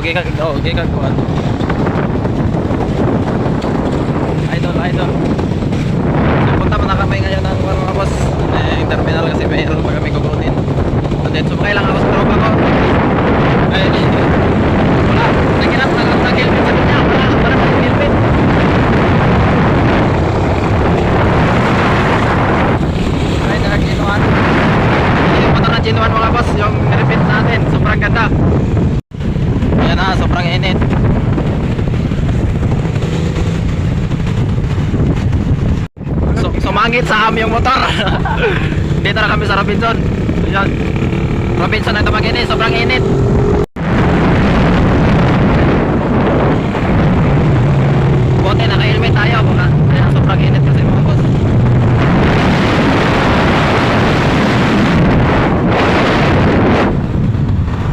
gikan ko ato. Idol. So, punta mo na kami ngayon ng mga boss. Yung terminal kasi mayroon pa kami kukunin. So, then sumakay lang ako sa tropa ko. Wala. Nagkinap na lang sa helmet sa kanya. Wala pa yung helmet. Ay, nakakinuan. Yung punta ng kinuan mga boss. Yung repeat natin. Sobrang ganda. Ayan na, sobrang init. Sumangit sa aming motor. Dito na kami sa Robinson. Ayan. Robinson na ito mag-init. Sobrang init.